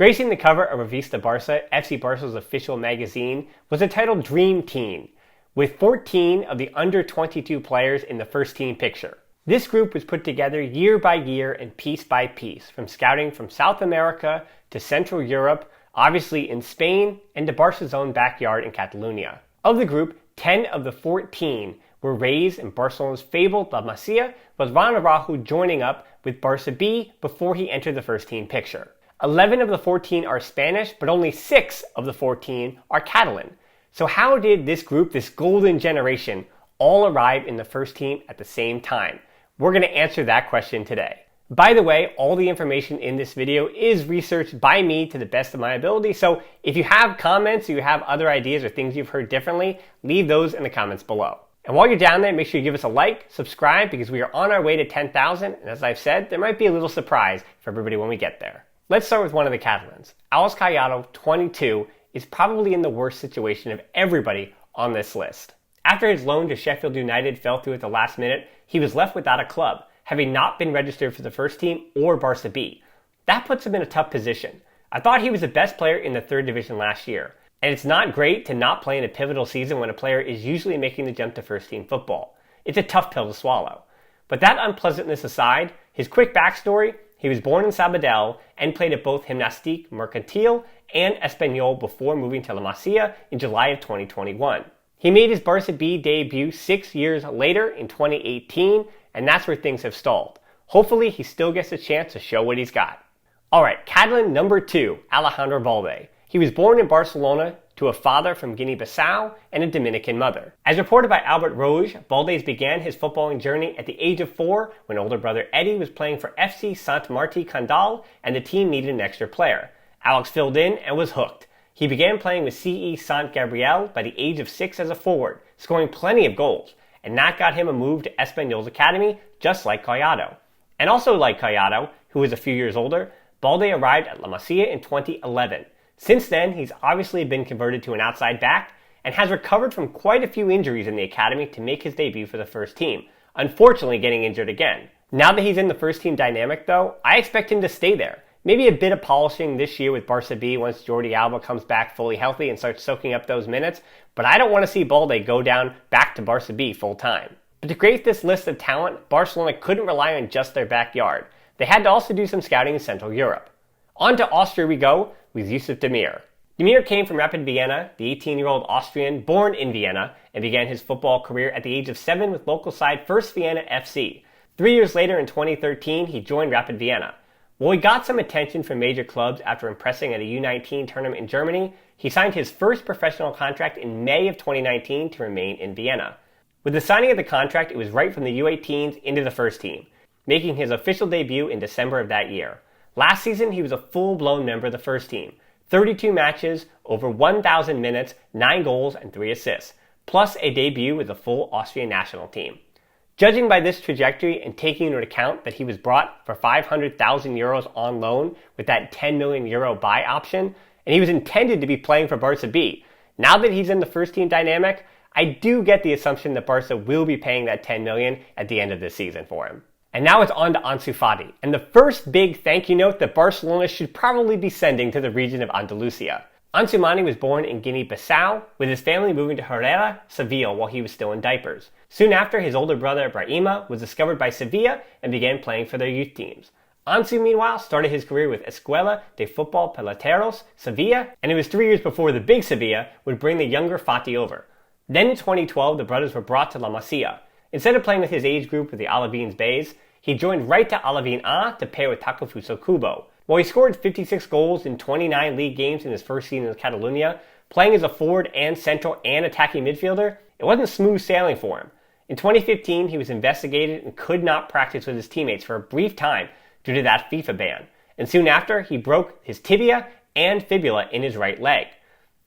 Gracing the cover of Revista Barça, FC Barca's official magazine, was the title Dream Team, with 14 of the under-22 players in the first team picture. This group was put together year by year and piece by piece, from scouting from South America to Central Europe, obviously in Spain, and to Barca's own backyard in Catalonia. Of the group, 10 of the 14 were raised in Barcelona's fabled La Masia, with Ron Araujo joining up with Barça B before he entered the first team picture. 11 of the 14 are Spanish, but only 6 of the 14 are Catalan. So how did this group, this golden generation, all arrive in the first team at the same time? We're going to answer that question today. By the way, all the information in this video is researched by me to the best of my ability, so if you have comments or you have other ideas or things you've heard differently, leave those in the comments below. And while you're down there, make sure you give us a like, subscribe, because we are on our way to 10,000, and as I've said, there might be a little surprise for everybody when we get there. Let's start with one of the Catalans. Alex Collado, 22, is probably in the worst situation of everybody on this list. After his loan to Sheffield United fell through at the last minute, he was left without a club, having not been registered for the first team or Barça B. That puts him in a tough position. I thought he was the best player in the third division last year, and it's not great to not play in a pivotal season when a player is usually making the jump to first team football. It's a tough pill to swallow. But that unpleasantness aside, his quick backstory: he was born in Sabadell and played at both Gimnàstic Mercantil and Espanyol before moving to La Masia in July of 2021. He made his Barça B debut 6 years later in 2018, and that's where things have stalled. Hopefully he still gets a chance to show what he's got. Alright, Catalan number 2, Alejandro Balde. He was born in Barcelona to a father from Guinea-Bissau and a Dominican mother. As reported by Albert Rouge, Balde began his footballing journey at the age of 4 when older brother Eddie was playing for FC Sant Martí Condal and the team needed an extra player. Alex filled in and was hooked. He began playing with CE Sant Gabriel by the age of 6 as a forward, scoring plenty of goals, and that got him a move to Espanyol's academy, just like Collado. And also like Collado, who was a few years older, Balde arrived at La Masia in 2011. Since then, he's obviously been converted to an outside back and has recovered from quite a few injuries in the academy to make his debut for the first team, unfortunately getting injured again. Now that he's in the first team dynamic though, I expect him to stay there. Maybe a bit of polishing this year with Barça B once Jordi Alba comes back fully healthy and starts soaking up those minutes, but I don't want to see Balde go down back to Barça B full time. But to create this list of talent, Barcelona couldn't rely on just their backyard. They had to also do some scouting in Central Europe. On to Austria we go with Yusuf Demir. Demir came from Rapid Vienna, the 18-year-old Austrian born in Vienna, and began his football career at the age of 7 with local side First Vienna FC. 3 years later in 2013, he joined Rapid Vienna. While he got some attention from major clubs after impressing at a U19 tournament in Germany, he signed his first professional contract in May of 2019 to remain in Vienna. With the signing of the contract, it was right from the U18s into the first team, making his official debut in December of that year. Last season, he was a full-blown member of the first team. 32 matches, over 1,000 minutes, 9 goals, and 3 assists, plus a debut with the full Austrian national team. Judging by this trajectory and taking into account that he was brought for 500,000 euros on loan with that 10 million euro buy option, and he was intended to be playing for Barça B, now that he's in the first team dynamic, I do get the assumption that Barca will be paying that 10 million at the end of this season for him. And now it's on to Ansu Fati, and the first big thank you note that Barcelona should probably be sending to the region of Andalusia. Ansu Fati was born in Guinea-Bissau, with his family moving to Herrera, Seville while he was still in diapers. Soon after, his older brother Brahima was discovered by Sevilla and began playing for their youth teams. Ansu, meanwhile, started his career with Escuela de Fútbol Peloteros, Sevilla, and it was 3 years before the big Sevilla would bring the younger Fati over. Then in 2012, the brothers were brought to La Masia. Instead of playing with his age group with the Alavins Bays, he joined right to Alavin A to pair with Takefusa Kubo. While he scored 56 goals in 29 league games in his first season in Catalonia, playing as a forward and central and attacking midfielder, it wasn't smooth sailing for him. In 2015, he was investigated and could not practice with his teammates for a brief time due to that FIFA ban. And soon after, he broke his tibia and fibula in his right leg.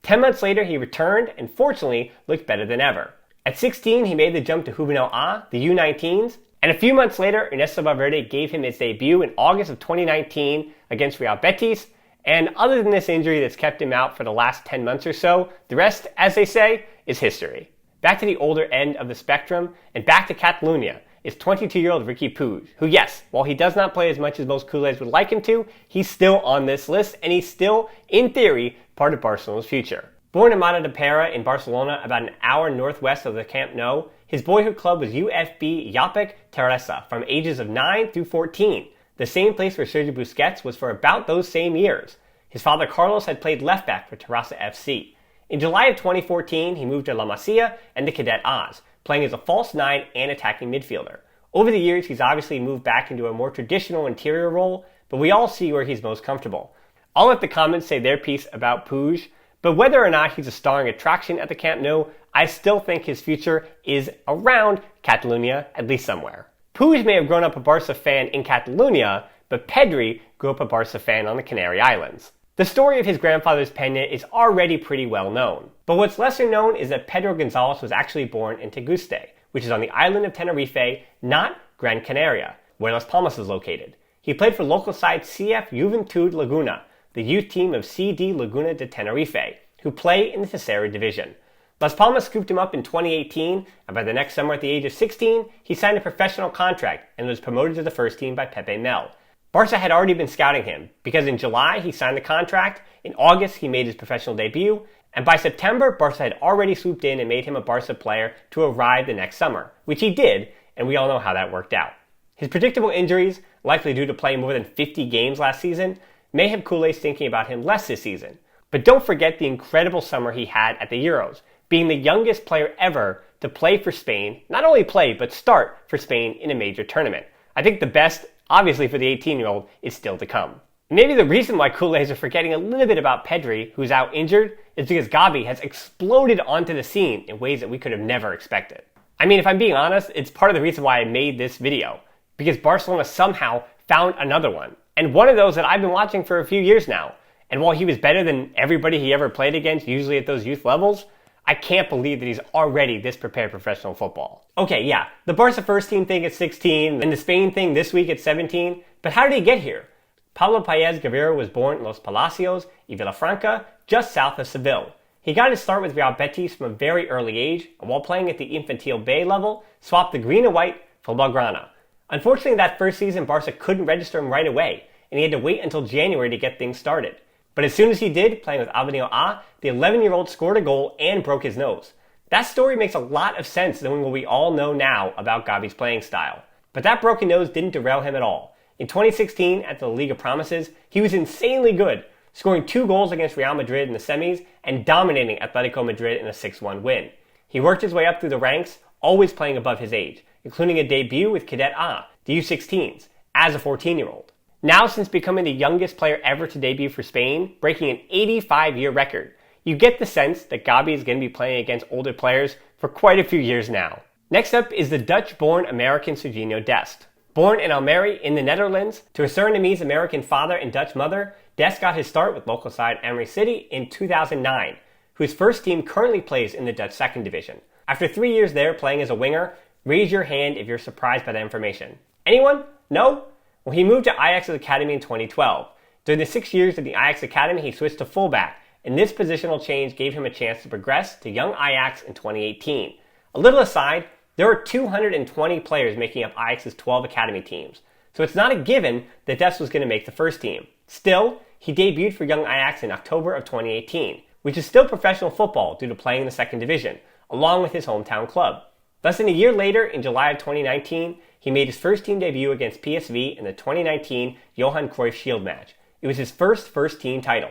10 months later, he returned and fortunately looked better than ever. At 16, he made the jump to Juvenil A, the U19s, and a few months later, Ernesto Valverde gave him his debut in August of 2019 against Real Betis, and other than this injury that's kept him out for the last 10 months or so, the rest, as they say, is history. Back to the older end of the spectrum, and back to Catalonia, is 22-year-old Riqui Puig, who, yes, while he does not play as much as most Culés would like him to, he's still on this list, and he's still, in theory, part of Barcelona's future. Born in Mata de Pera in Barcelona, about an hour northwest of the Camp Nou, his boyhood club was UFB Yapec Terrassa from ages of 9 through 14, the same place where Sergio Busquets was for about those same years. His father Carlos had played left back for Terrassa FC. In July of 2014, he moved to La Masia and the Cadet As, playing as a false 9 and attacking midfielder. Over the years, he's obviously moved back into a more traditional interior role, but we all see where he's most comfortable. I'll let the comments say their piece about Puig, but whether or not he's a starring attraction at the Camp Nou, I still think his future is around Catalonia, at least somewhere. Puig may have grown up a Barca fan in Catalonia, but Pedri grew up a Barca fan on the Canary Islands. The story of his grandfather's Peña is already pretty well known, but what's lesser known is that Pedro Gonzalez was actually born in Teguste, which is on the island of Tenerife, not Gran Canaria, where Las Palmas is located. He played for local side CF Juventud Laguna, the youth team of CD Laguna de Tenerife, who play in the Tercera division. Las Palmas scooped him up in 2018, and by the next summer at the age of 16, he signed a professional contract and was promoted to the first team by Pepe Mel. Barca had already been scouting him, because in July he signed the contract, in August he made his professional debut, and by September Barca had already swooped in and made him a Barca player to arrive the next summer, which he did, and we all know how that worked out. His predictable injuries, likely due to playing more than 50 games last season, may have Culés thinking about him less this season. But don't forget the incredible summer he had at the Euros, being the youngest player ever to play for Spain, not only play, but start for Spain in a major tournament. I think the best, obviously for the 18-year-old, is still to come. Maybe the reason why Culés are forgetting a little bit about Pedri, who's out injured, is because Gavi has exploded onto the scene in ways that we could have never expected. I mean, if I'm being honest, it's part of the reason why I made this video, because Barcelona somehow found another one, and one of those that I've been watching for a few years now. And while he was better than everybody he ever played against, usually at those youth levels, I can't believe that he's already this prepared for professional football. Okay, yeah, the Barca first team thing at 16, and the Spain thing this week at 17, but how did he get here? Pablo Paez Guerrero was born in Los Palacios y Vilafranca, just south of Seville. He got his start with Real Betis from a very early age, and while playing at the Infantil B level, swapped the green and white for Blaugrana. Unfortunately, that first season, Barca couldn't register him right away, and he had to wait until January to get things started. But as soon as he did, playing with Avenida A, the 11-year-old scored a goal and broke his nose. That story makes a lot of sense knowing what we all know now about Gavi's playing style. But that broken nose didn't derail him at all. In 2016, at the Liga Promises, he was insanely good, scoring 2 goals against Real Madrid in the semis and dominating Atletico Madrid in a 6-1 win. He worked his way up through the ranks, always playing above his age, including a debut with Cadet A, the U16s, as a 14-year-old. Now, since becoming the youngest player ever to debut for Spain, breaking an 85-year record, you get the sense that Gavi is going to be playing against older players for quite a few years now. Next up is the Dutch-born American Sergino Dest. Born in Almere in the Netherlands, to a Surinamese American father and Dutch mother, Dest got his start with local side Almere City in 2009, whose first team currently plays in the Dutch second division. After 3 years there playing as a winger, raise your hand if you're surprised by that information. Anyone? No? Well, he moved to Ajax's academy in 2012. During the 6 years at the Ajax academy, he switched to fullback, and this positional change gave him a chance to progress to young Ajax in 2018. A little aside, there are 220 players making up Ajax's 12 academy teams, so it's not a given that Dest was going to make the first team. Still, he debuted for young Ajax in October of 2018, which is still professional football due to playing in the second division, along with his hometown club. Less than a year later, in July of 2019, he made his first team debut against PSV in the 2019 Johan Cruyff Shield match. It was his first team title.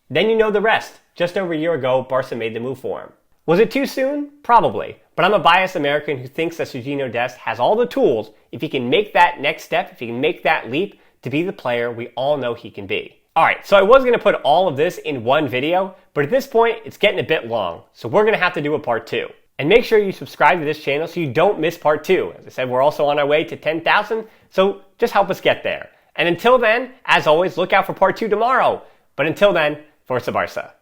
Then you know the rest. Just over a year ago, Barca made the move for him. Was it too soon? Probably. But I'm a biased American who thinks that Sergino Dest has all the tools if he can make that next step, if he can make that leap to be the player we all know he can be. Alright, so I was going to put all of this in one video, but at this point, it's getting a bit long. So we're going to have to do a part 2. And make sure you subscribe to this channel so you don't miss part 2. As I said, we're also on our way to 10,000, so just help us get there. And until then, as always, look out for part 2 tomorrow. But until then, Forza Barca.